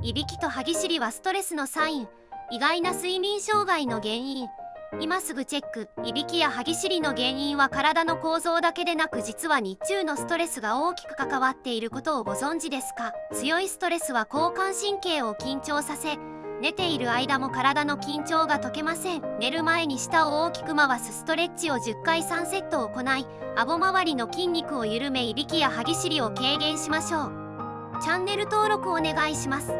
いびきと歯ぎしりはストレスのサイン。意外な睡眠障害の原因。今すぐチェック。いびきや歯ぎしりの原因は体の構造だけでなく、実は日中のストレスが大きく関わっていることをご存知ですか？強いストレスは交感神経を緊張させ、寝ている間も体の緊張が解けません。寝る前に舌を大きく回すストレッチを10回3セット行い、顎周りの筋肉を緩め、いびきや歯ぎしりを軽減しましょう。チャンネル登録お願いします。